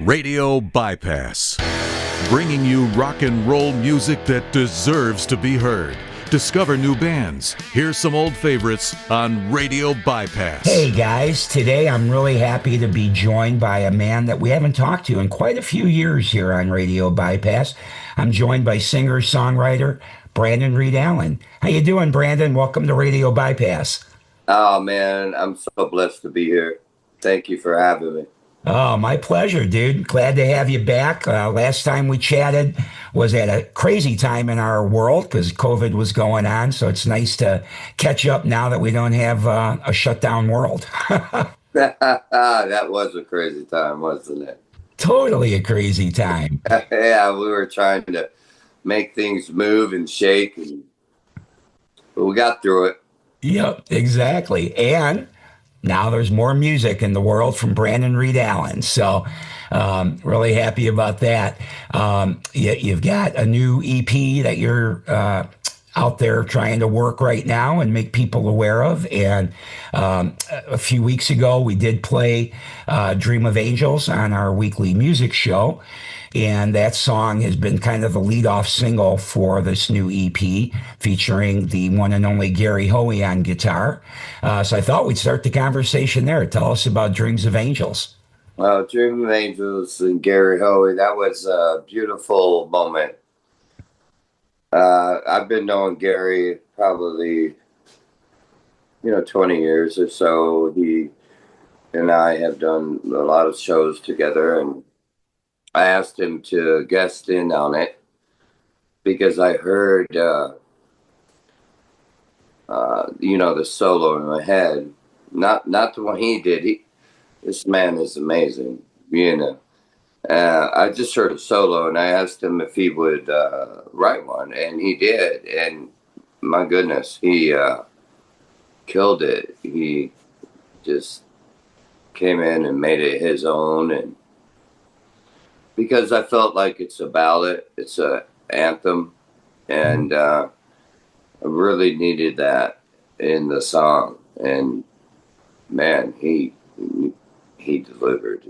Radio Bypass, bringing you rock and roll music that deserves to be heard. Discover new bands. Here's some old favorites on Radio Bypass. Hey guys, today I'm really happy to be joined by a man that we haven't talked to in quite a few years here on Radio Bypass. I'm joined by singer-songwriter Brandon Reid Allen. How you doing, Brandon? Welcome to Radio Bypass. Oh man, I'm so blessed to be here. Thank you for having me. Oh, my pleasure, dude. Glad to have you back. Last time we chatted was at a crazy time in our world because COVID was going on. So it's nice to catch up now that we don't have a shutdown world. That was a crazy time, wasn't it? Totally a crazy time. Yeah, we were trying to make things move and shake, but we got through it. Yep, exactly. And now there's more music in the world from Brandon Reid Allen. So really happy about that. You've got a new EP that you're out there trying to work right now and make people aware of. And a few weeks ago, we did play Dream of Angels on our weekly music show. And that song has been kind of the lead-off single for this new EP, featuring the one and only Gary Hoey on guitar. So I thought we'd start the conversation there. Tell us about Dreams of Angels. Well, Dream of Angels and Gary Hoey, that was a beautiful moment. I've been knowing Gary probably, 20 years or so. He and I have done a lot of shows together, and I asked him to guest in on it because I heard, the solo in my head. Not the one he did. This man is amazing, I just heard a solo, and I asked him if he would write one, and he did. And my goodness, he killed it. He just came in and made it his own, and because I felt like it's a ballad, it's a anthem, and I really needed that in the song. And man, he delivered,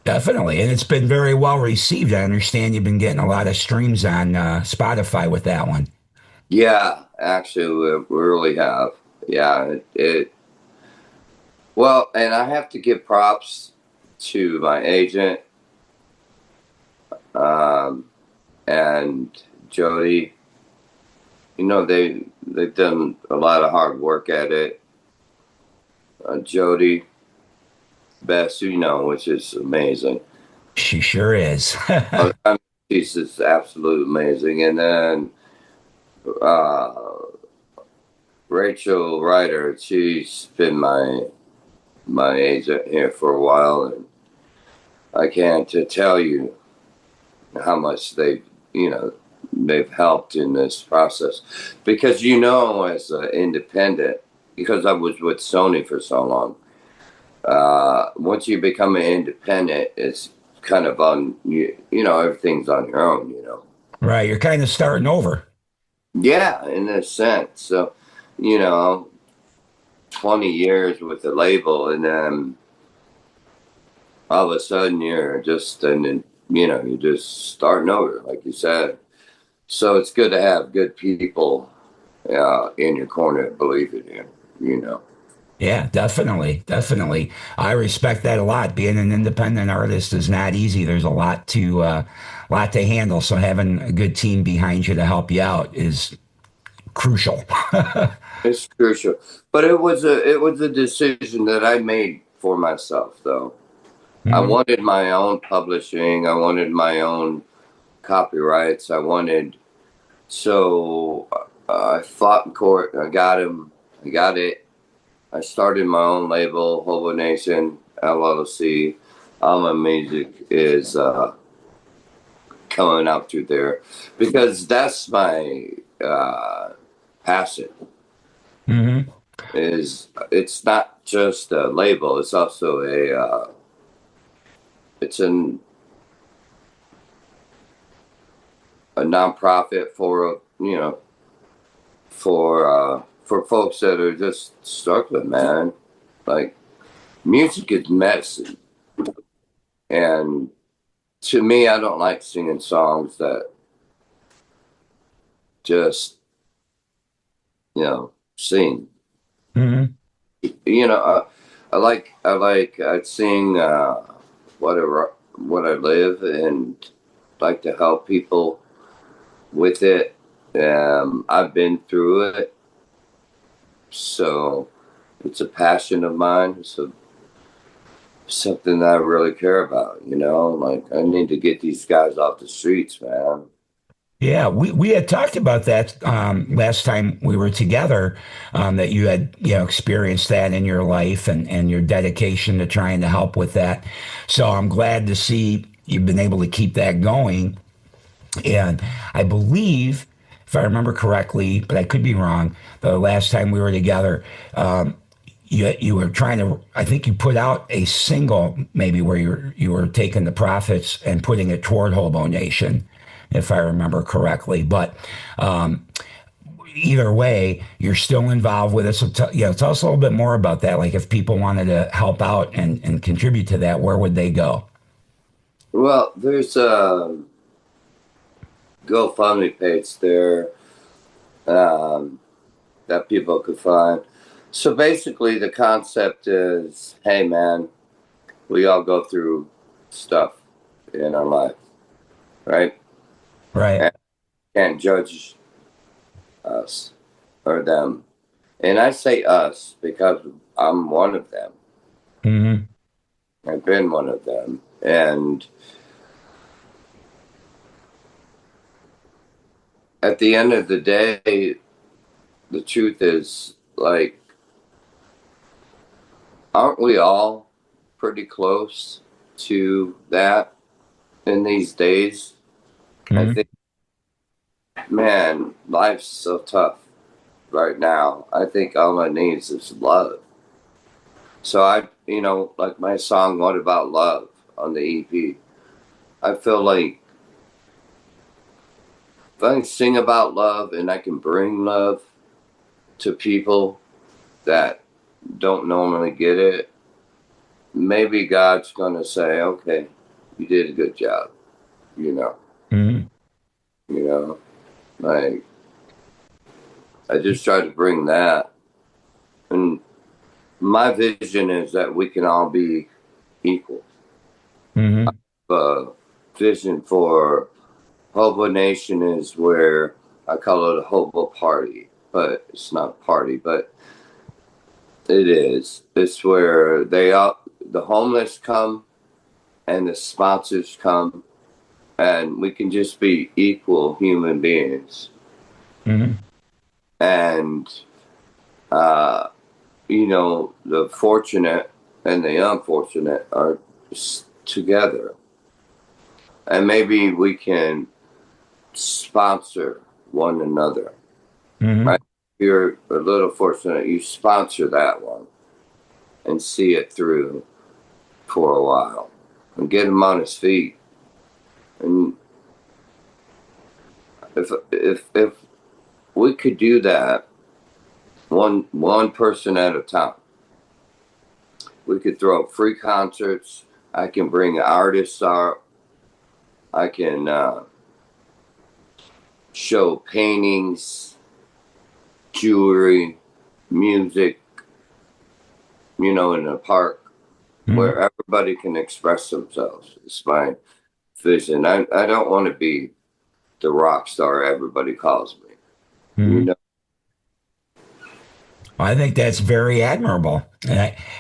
Definitely, and it's been very well received. I understand you've been getting a lot of streams on Spotify with that one. Yeah, actually, we really have. Yeah, well, and I have to give props to my agent, and Jody. They've done a lot of hard work at it. Jody Best, which is amazing. She sure is. She's just absolutely amazing. And then Rachel Ryder, she's been my agent here for a while, and I can't tell you how much they've helped in this process. Because as an independent, because I was with Sony for so long, once you become an independent, it's kind of on you. Everything's on your own. Right, you're kind of starting over. Yeah, in a sense. So, 20 years with the label, and then all of a sudden you're just, you're just starting over, like you said. So it's good to have good people in your corner that believe in you, Yeah, definitely. I respect that a lot. Being an independent artist is not easy. There's a lot to handle. So having a good team behind you to help you out is crucial. It's crucial. But it was a decision that I made for myself, though. Mm-hmm. I wanted my own publishing. I wanted my own copyrights. So I fought in court. I got him. I got it. I started my own label, Hobonation, LLC. All my music is coming out through there because that's my passion. Mm-hmm. It's not just a label; it's also a nonprofit for folks that are just struggling, man. Like, music is medicine. And to me, I don't like singing songs that just, sing. Hmm. You know, I'd sing what I live and like to help people with it. I've been through it, so it's a passion of mine. So something that I really care about. Like I need to get these guys off the streets, man. Yeah, we had talked about that last time we were together, that you had experienced that in your life and your dedication to trying to help with that. So I'm glad to see you've been able to keep that going. And I believe, if I remember correctly, but I could be wrong, the last time we were together, you were trying to. I think you put out a single, maybe where you were taking the profits and putting it toward Hobonation, if I remember correctly. But either way, you're still involved with it. So tell us a little bit more about that. Like if people wanted to help out and contribute to that, where would they go? Well, there's a GoFundMe page there um, that people could find. So basically, the concept is, hey, man, we all go through stuff in our life, right? Right. And can't judge us or them. And I say us because I'm one of them. Hmm. I've been one of them. And at the end of the day, the truth is, like, aren't we all pretty close to that in these days? I Hmm. think, man, life's so tough right now. I think all I need is love. So like my song, What About Love on the EP, I feel like if I can sing about love and I can bring love to people that don't normally get it, maybe God's going to say, okay, you did a good job, you know, Hmm. you know, like I just try to bring that. And my vision is that we can all be equal. Hmm. Vision for Hobo Nation is where I call it a hobo party, but it's not a party, but it is. It's where the homeless come and the sponsors come, and we can just be equal human beings. Hmm. And, uh, the fortunate and the unfortunate are together. And maybe we can sponsor one another. Hmm. Right? If you're a little fortunate, you sponsor that one and see it through for a while and get him on his feet. And if we could do that one person at a time, we could throw free concerts. I can bring artists out. I can show paintings, jewelry, music, in a park Hmm. where everybody can express themselves. It's my vision. I don't want to be the rock star everybody calls me. You Hmm. know, I think that's very admirable,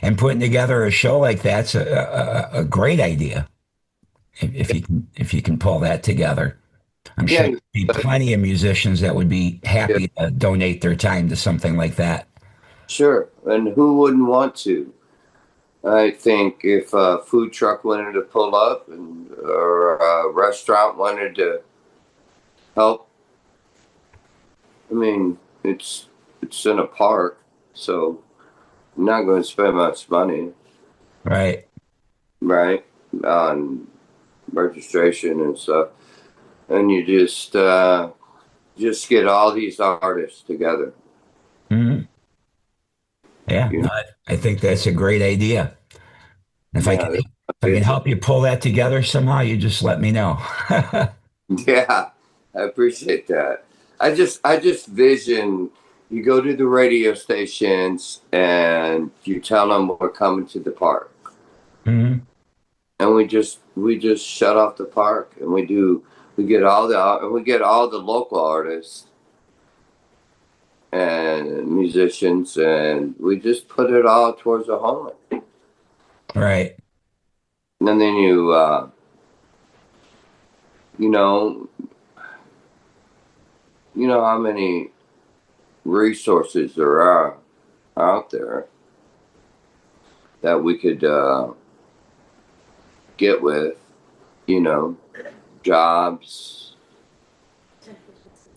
and putting together a show like that's a great idea if you can pull that together. I'm sure yeah, there'd be plenty of musicians that would be yeah, happy to donate their time to something like that. sure. And who wouldn't want to? I think if a food truck wanted to pull up or a restaurant wanted to help, I mean, it's in a park, so I'm not going to spend much money, Right. right, on registration and stuff. And you just get all these artists together. Hmm. Yeah, You no, know, I think that's a great idea. If I can yeah, If I can help you pull that together somehow, you just let me know. Yeah, I appreciate that. I just vision you go to the radio stations and you tell them we're coming to the park, Mhm. and we just shut off the park, and we get all the local artists and musicians, and we just put it all towards the homeland. Right. And then you know you know how many resources there are out there that we could get with, you know, jobs,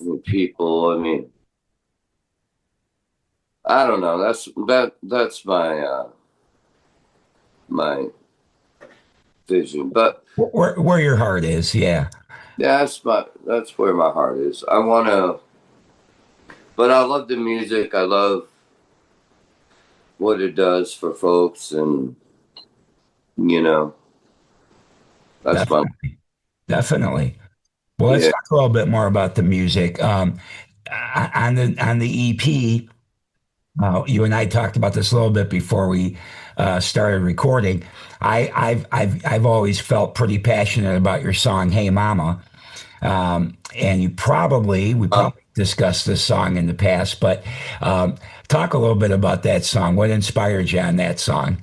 with people. I mean, I don't know. That's my vision. But Where your heart is, yeah. yeah, that's where my heart is. I want to, but I love the music. I love what it does for folks, and you know, that's my Definitely. Definitely. Well, let's yeah. talk a little bit more about the music. On the EP, you and I talked about this a little bit before we started recording. I've always felt pretty passionate about your song "Hey Mama," and we probably discussed this song in the past, but talk a little bit about that song. What inspired you on that song?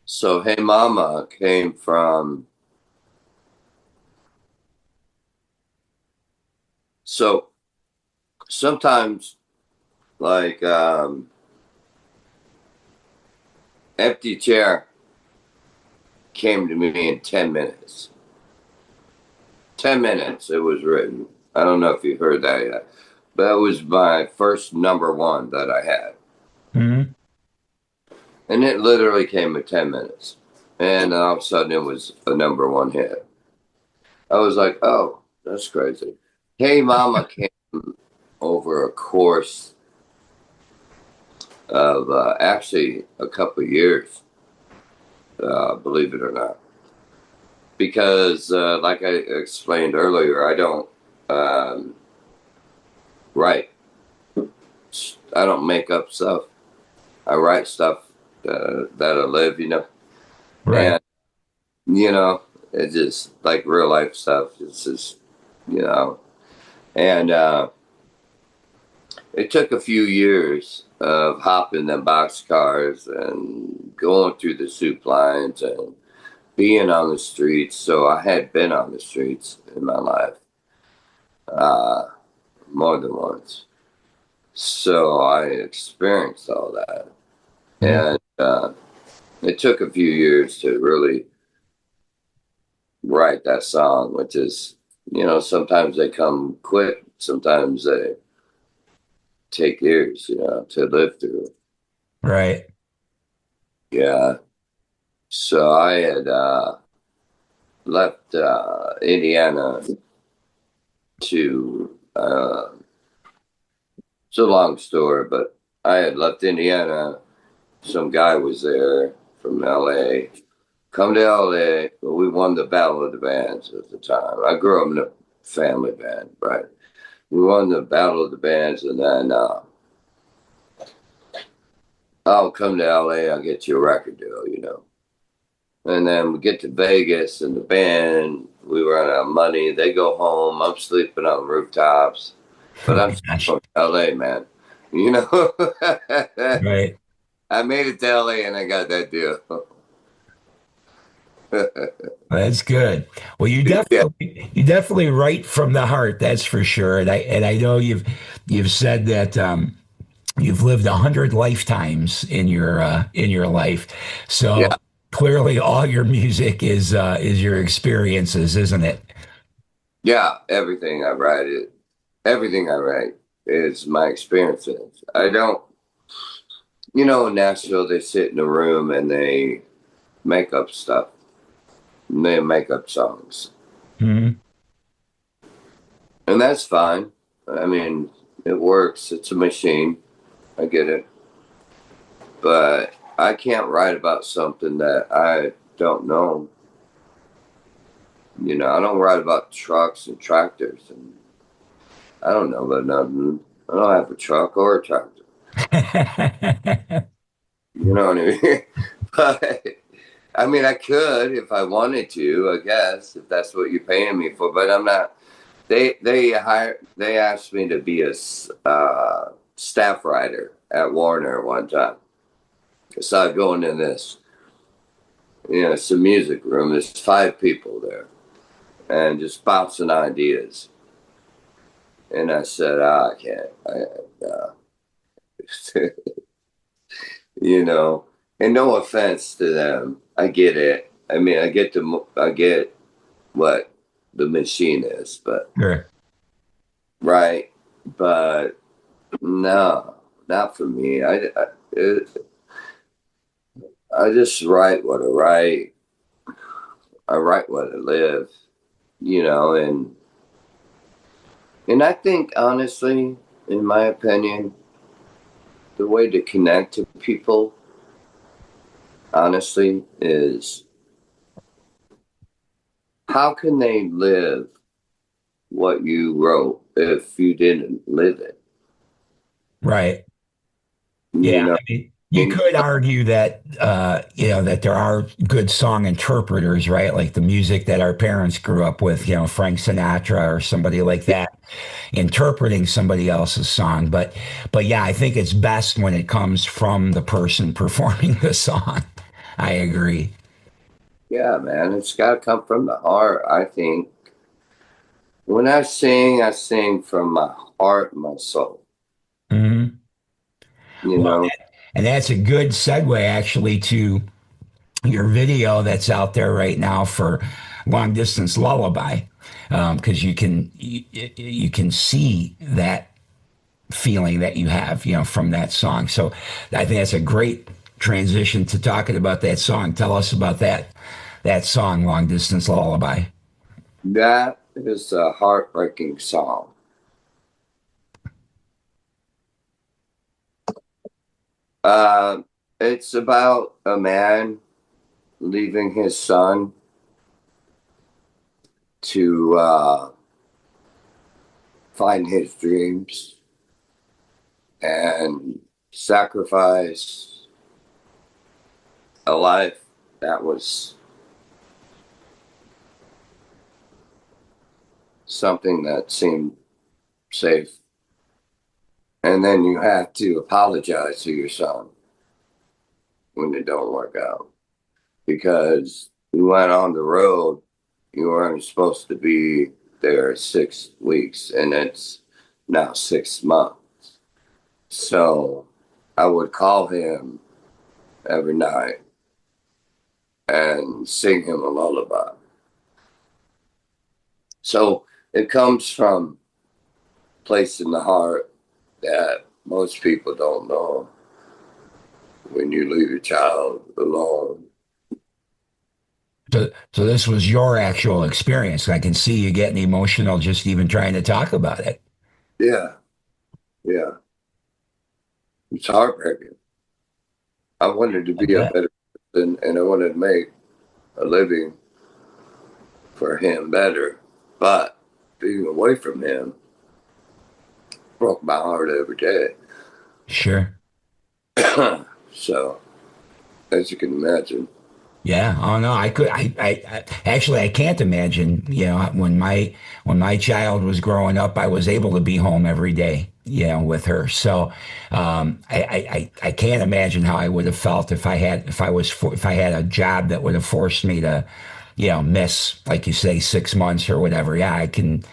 So Hey Mama came from so sometimes like empty chair came to me in 10 minutes. 10 minutes it was written. I don't know if you heard that yet. But that was my first number one that I had. Hmm. And it literally came in 10 minutes. And all of a sudden it was a number one hit. I was like, oh, that's crazy. Hey Mama came over a course of actually a couple of years, believe it or not. Because, like I explained earlier, I don't write. I don't make up stuff. I write stuff that I live, Right. and it's just like real life stuff. It's just, you know, and it took a few years of hopping in boxcars and going through the soup lines and being on the streets. So I had been on the streets in my life uh, more than once. So I experienced all that. Mhm. And it took a few years to really write that song, which is, sometimes they come quick, sometimes they take years, to live through. Right. Yeah. So I had left Indiana to, it's a long story, but I had left Indiana. Some guy was there from LA. Come to LA, but we won the Battle of the Bands at the time. I grew up in a family band, right? We won the Battle of the Bands, and then I'll come to LA, I'll get you a record deal. And then we get to Vegas, and the band, we run out of money. They go home. I'm sleeping on rooftops, but Oh I'm gosh. from LA, man. You know, Right. I made it to LA and I got that deal. That's good. Well, Yeah, you definitely write from the heart. That's for sure. And I know you've said that you've lived 100 lifetimes in your life. yeah, So clearly, all your music is your experiences, isn't it? yeah. Everything I write is my experiences. I don't, in Nashville, they sit in a room and they make up stuff. And they make up songs. Hmm. And that's fine. I mean, it works. It's a machine. I get it. But I can't write about something that I don't know. You know, I don't write about trucks and tractors, and I don't know about nothing. I don't have a truck or a tractor. You know what I mean? But I mean, I could if I wanted to, I guess, if that's what you're paying me for. But I'm not. They asked me to be a staff writer at Warner one time. So I go into this, you know, it's a music room. There's 5 people there, and just bouncing ideas. And I said, I can't. You know, and no offense to them, I get it. I mean, I get what the machine is, but Sure. right, but no, not for me. I just write what I write. I write what I live, you know, and I think honestly, in my opinion, the way to connect to people, honestly, is how can they live what you wrote if you didn't live it? Right. You Yeah. know, I mean, you and could argue that, that there are good song interpreters, right? Like the music that our parents grew up with, Frank Sinatra or somebody like that, interpreting somebody else's song. But yeah, I think it's best when it comes from the person performing the song. I agree. yeah, man, it's got to come from the heart. I think when I sing from my heart, and my soul. Hmm. You Well, know, and that's a good segue actually to your video that's out there right now for Long Distance Lullaby, because you can see that feeling that you have, from that song. So I think that's a great transition to talking about that song. Tell us about that song, Long Distance Lullaby. that is a heartbreaking song. Uh, it's about a man leaving his son to find his dreams and sacrifice a life that was something that seemed safe. And then you have to apologize to your son when it don't work out because you went on the road. You weren't supposed to be there 6 weeks, and it's now 6 months. So I would call him every night and sing him a lullaby. So it comes from a place in the heart that most people don't know. When you leave your child alone. So this was your actual experience. I can see you getting emotional just even trying to talk about it. Yeah, yeah. It's heartbreaking. I wanted to I be a bet. better person and I wanted to make a living for him better. But being away from him broke my heart every day. Sure. So, as you can imagine. Yeah. Oh no, I could. I actually I can't imagine. When my child was growing up, I was able to be home every day. With her. So, I can't imagine how I would have felt if I had a job that would have forced me to, miss, like you say, 6 months or whatever. Yeah, I can.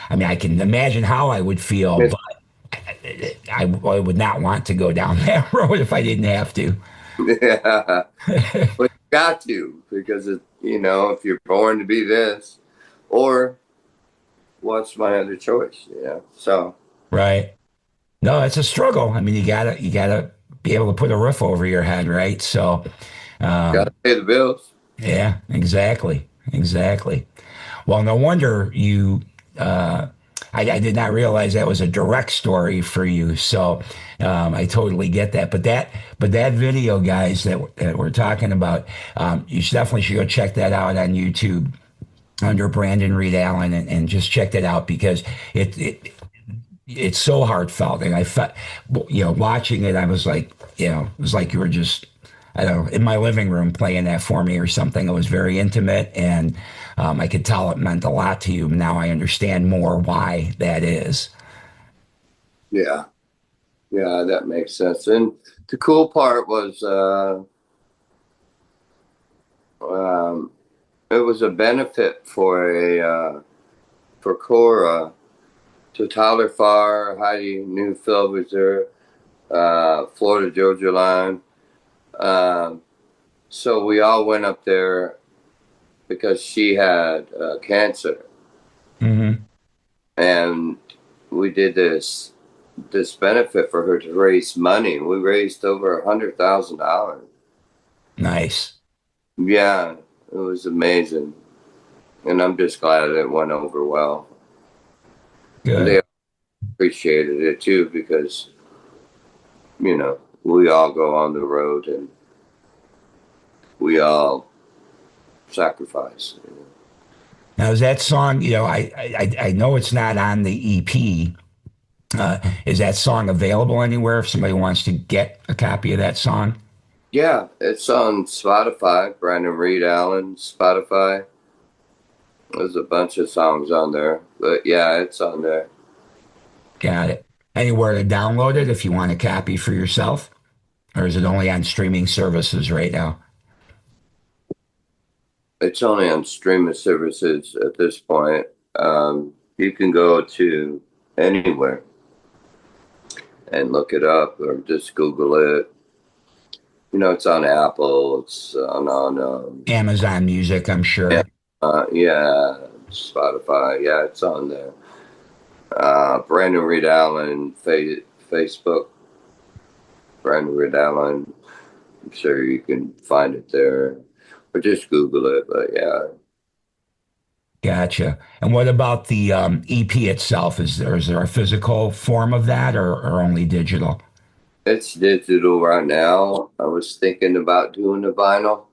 I mean, I can imagine how I would feel, Yes. but I would not want to go down that road if I didn't have to. Yeah. But you got to because if you're born to be this, or what's my other choice? So Right. No, it's a struggle. I mean, you gotta be able to put a roof over your head, right? So, got to um, pay the bills. yeah, exactly, exactly. Well, no wonder you. Uh, I did not realize that was a direct story for you. So I totally get that. But that video, guys, that we're talking about, you definitely should go check that out on YouTube under Brandon Reid Allen, and just check it out because it's so heartfelt. And I felt, watching it, I was like, it was like you were just, I don't know, in my living room playing that for me or something. It was very intimate, and I could tell it meant a lot to you. Now I understand more why that is. Yeah, yeah, that makes sense. And the cool part was, it was a benefit for Cora. So Tyler Farr, Heidi Newfield was there, Florida Georgia line. So we all went up there because she had cancer, Mm-hmm. and we did this benefit for her to raise money. We raised over $100,000. Nice. Yeah, it was amazing, and I'm just glad it went over well. And Good. they appreciated it too because we all go on the road and we all sacrifice. Now, is that song, I know it's not on the EP. Is that song available anywhere if somebody wants to get a copy of that song? Yeah, it's on Spotify. Brandon Reid Allen, Spotify. There's a bunch of songs on there, but yeah, it's on there. Got it. Anywhere to download it if you want a copy for yourself? Or is it only on streaming services right now? It's only on streaming services at this point. You can go to anywhere and look it up, or just Google it. It's on Apple. It's on Amazon Music, I'm yeah, sure. yeah, Spotify. Yeah, it's on there. Brandon Reid Allen Facebook. Brandon Reid Allen. I'm sure you can find it there, or just Google it. But yeah, Gotcha. And what about the EP itself? Is there a physical form of that, or only digital? it's digital right now. I was thinking about doing the vinyl.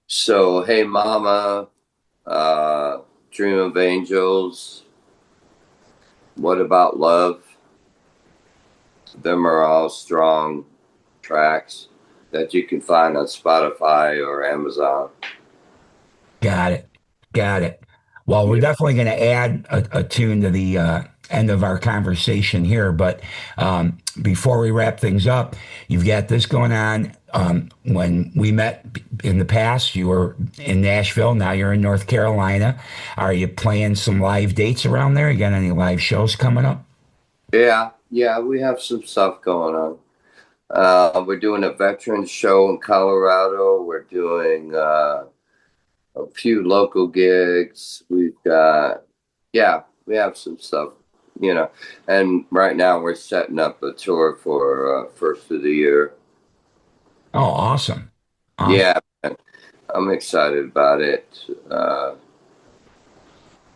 So, Hey Mama, uh, Dream of Angels, What About Love? Them are all strong tracks that you can find on Spotify or Amazon. Got it. Got it. Well, we're Yeah. definitely going to add a tune to the end of our conversation here. But before we wrap things up, you've got this going on. When we met in the past, you were in Nashville. Now you're in North Carolina. Are you playing some live dates around there? You got any live shows coming up? Yeah, we have some stuff going on. We're doing a veterans show in Colorado. We're doing a few local gigs. We have some stuff, and right now we're setting up a tour for first of the year. Oh, awesome. Awesome. Yeah, man, I'm excited about it.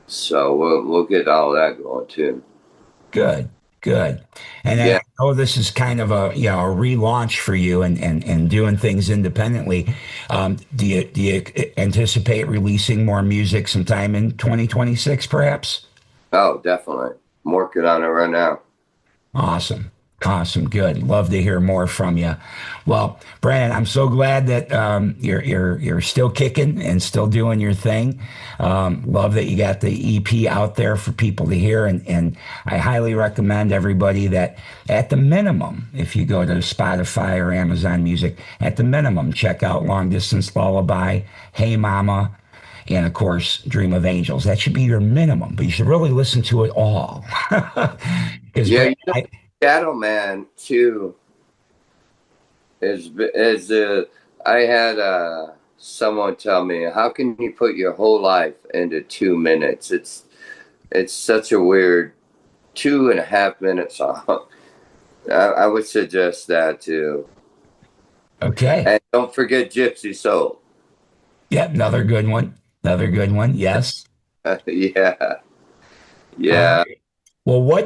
So we'll get all that going too. Good, good. And I Yeah. know this is kind of a relaunch for you, and doing things independently. Do you anticipate releasing more music sometime in 2026, perhaps? Oh, definitely. I'm working on it right now. Awesome. Awesome. Good. Love to hear more from you. Well, Brandon, I'm so glad that you're still kicking and still doing your thing. Love that you got the EP out there for people to hear, and I highly recommend everybody that, at the minimum, if you go to Spotify or Amazon Music, at the minimum, check out Long Distance Lullaby, Hey Mama, and of course, Dream of Angels. That should be your minimum, but you should really listen to it all. Because Yeah, Shadow Man too is I had someone tell me, how can you put your whole life into 2 minutes? It's such a weird 2.5 minute song. I would suggest that too. okay. And don't forget Gypsy Soul. Yeah, another good one. Another good one. Yes. Yeah, Yeah. Well, why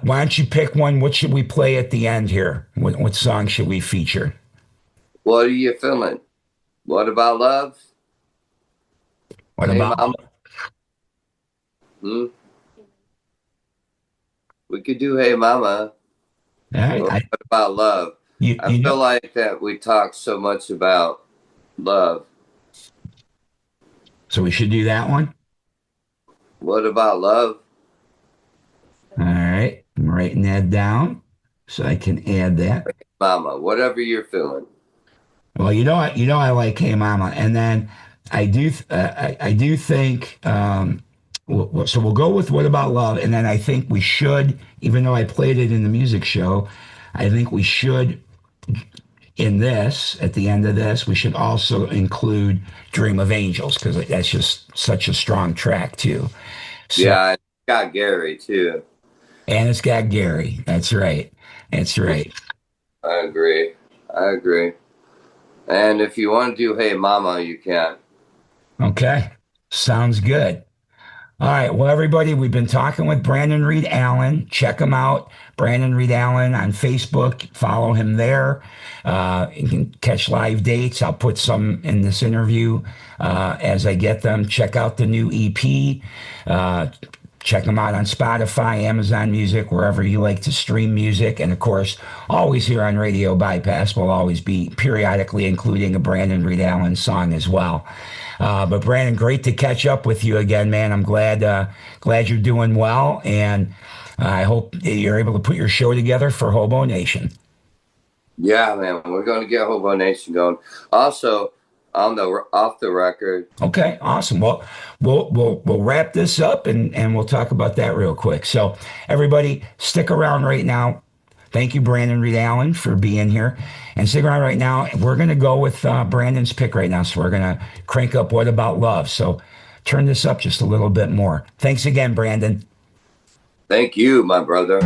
don't you pick one? What should we play at the end here? What song should we feature? What are you feeling? What about love? What Hey, about? mama. Hmm? We could do Hey Mama. All right. Or what about love? I You feel know, like that we talk so much about love. so we should do that one. What about love? All right. I'm writing that down so I can add that. Mama, whatever you're feeling. Well, I like Hey Mama, and then I do think. So we'll go with What About Love, and then I think we should, even though I played it in the music show, I think we should in this at the end of this we should also include Dream of Angels because that's just such a strong track too. So, Yeah, I got Gary too. and it's got Gary. That's right. That's right. I agree. I agree. And if you want to do Hey Mama, you can. Okay. Sounds good. All right. Well, everybody, we've been talking with Brandon Reid Allen. Check him out. Brandon Reid Allen on Facebook. Follow him there. You can catch live dates. I'll put some in this interview as I get them. Check out the new EP. Check them out on Spotify, Amazon Music, wherever you like to stream music. And of course, always here on Radio Bypass, we'll always be periodically including a Brandon Reid Allen song as well. But Brandon, great to catch up with you again, man. I'm glad you're doing well, and I hope you're able to put your show together for Hobonation. Yeah, man, we're going to get Hobonation going. Also, on the off the record. Okay, awesome. Well, we'll wrap this up and we'll talk about that real quick. So everybody, stick around right now. Thank you, Brandon Reid Allen, for being here. And stick around right now. We're going to go with Brandon's pick right now. So we're going to crank up What About Love. So turn this up just a little bit more. Thanks again, Brandon. Thank you, my brother.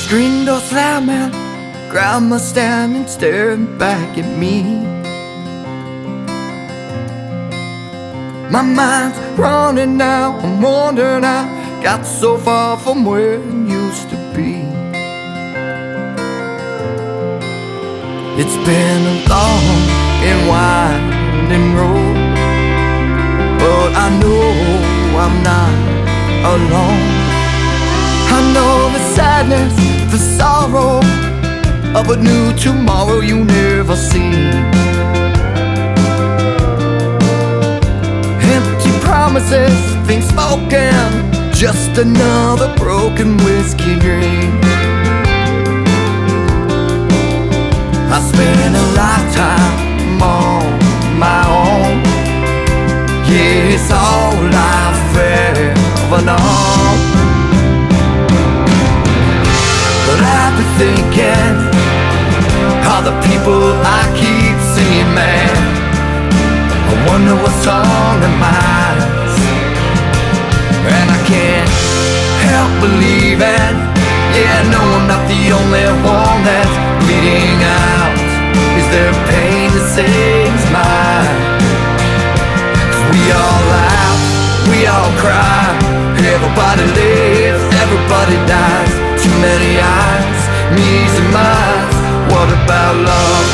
Screen door slamming, grandma standing, staring back at me. My mind's running now, I'm wondering how I got so far from where it used to be. It's been a long and winding road, but I know I'm not alone. I know the sadness, the sorrow of a new tomorrow you never seen. Empty promises, things spoken, just another broken whiskey dream. I spent a lifetime on my own. Yeah, it's all I've ever known. But I've been thinking all the people I keep seeing, man. I wonder what's on their minds. And I can't help believing, yeah, no, I'm not the only one that's bleeding out. Is there pain that saves mine? 'Cause we all laugh, we all cry. Everybody lives, everybody dies. Too many eyes, me's and mines. What about love?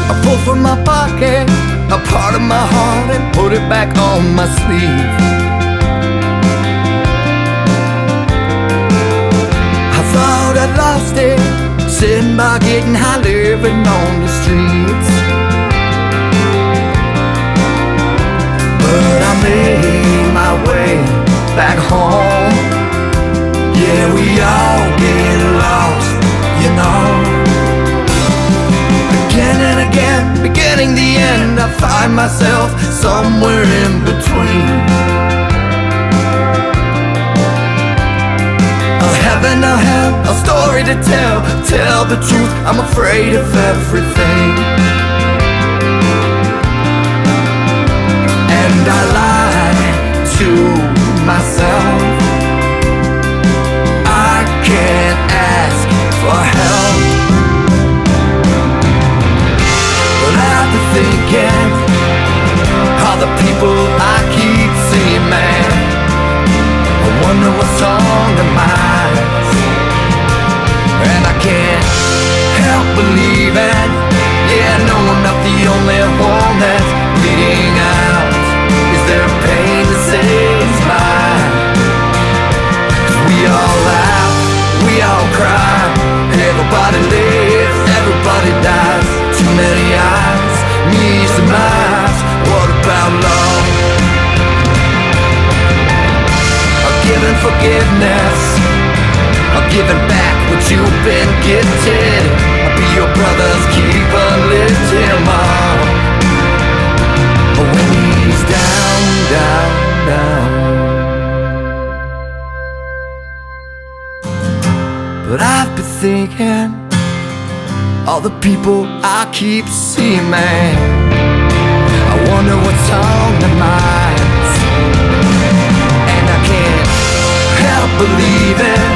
I pulled from my pocket a part of my heart and put it back on my sleeve. I thought I'd lost it, sitting by getting high, living on the streets. But I made my way back home. Yeah, we all get lost, you know. Again and again, beginning the end, I find myself somewhere in between. A heaven, a hell, a story to tell the truth, I'm afraid of everything. And I lie to myself, I can't ask for help. But I've been thinking, all the people I keep seeing, man, I wonder what's on their minds. And I can't help believing, yeah, no, I'm not the only one that's bleeding out. Is there a pain the same as mine? 'Cause we all laugh, we all cry, everybody lives, everybody dies. Too many eyes, me surmise. What about love? I've given forgiveness, I'm giving back what you've been gifted. I'll be your brother's keeper, lift him up when he's down, down, down. But I've been thinking, all the people I keep seeing, man, I wonder what's on their minds. And I can't help believing,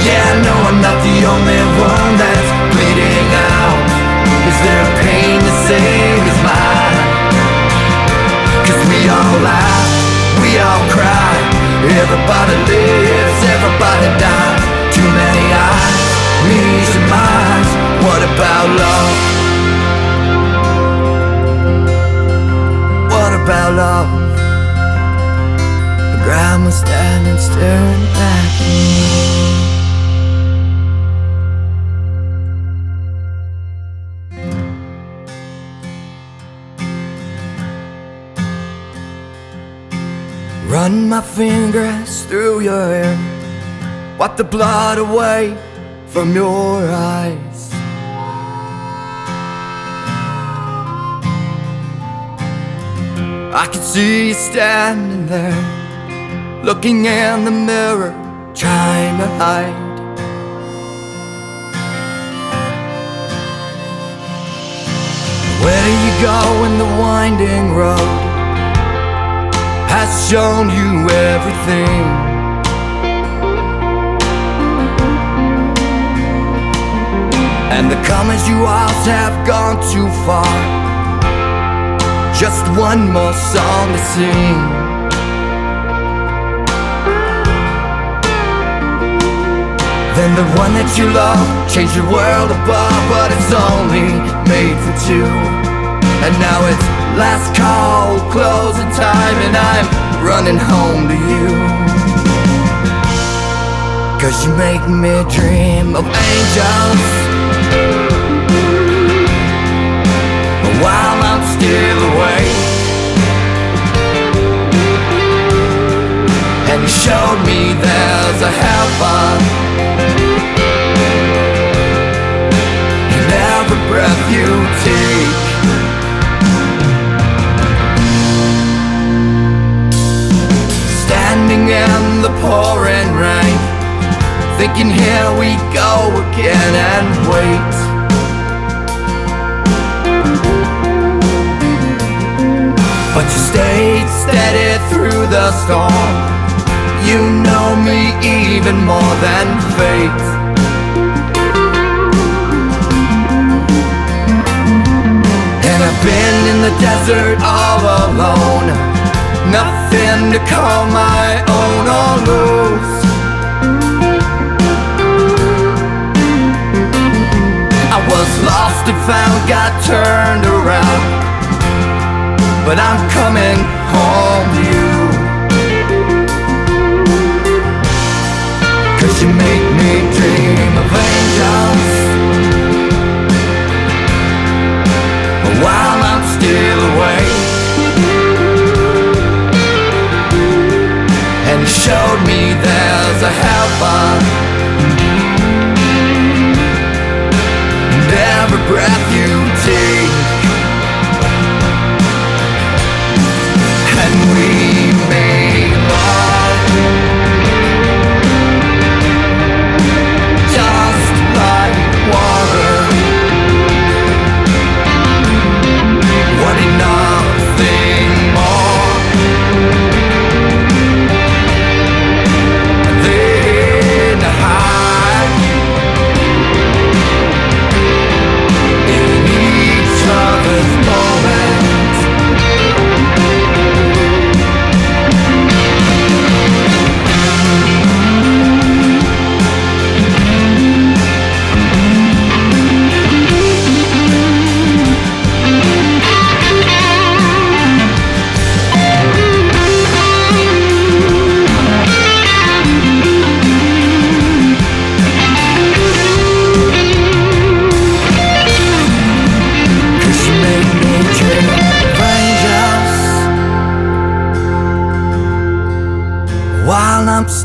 yeah, no, I'm not the only one that's bleeding out. Is there a pain the same as mine? 'Cause we all laugh, we all cry, everybody lives, everybody dies. Too many eyes, me's and minds. What about love? What about love? The grandma standing staring back at me. Run my fingers through your hair, wipe the blood away from your eyes. I can see you standing there, looking in the mirror, trying to hide. Where do you go when the winding road has shown you everything? And the comments you all have gone too far, just one more song to sing. Then the one that you love changed your world above, but it's only made for two. And now it's last call, closing time, and I'm running home to you. 'Cause you make me dream of angels while I'm still awake. And you showed me there's a heaven in every breath you take. Standing in the pouring rain, thinking here we go again, and wait. But you stayed steady through the storm. You know me even more than fate. And I've been in the desert all alone, nothing to call my own or lose. I was lost and found, got turned around, but I'm coming home to you. 'Cause you make me dream of angels while I'm still awake. And you showed me there's a heaven in every breath you take.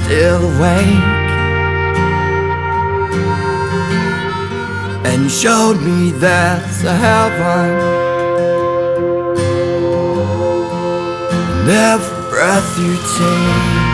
still awake, and you showed me there's a heaven, and every breath you take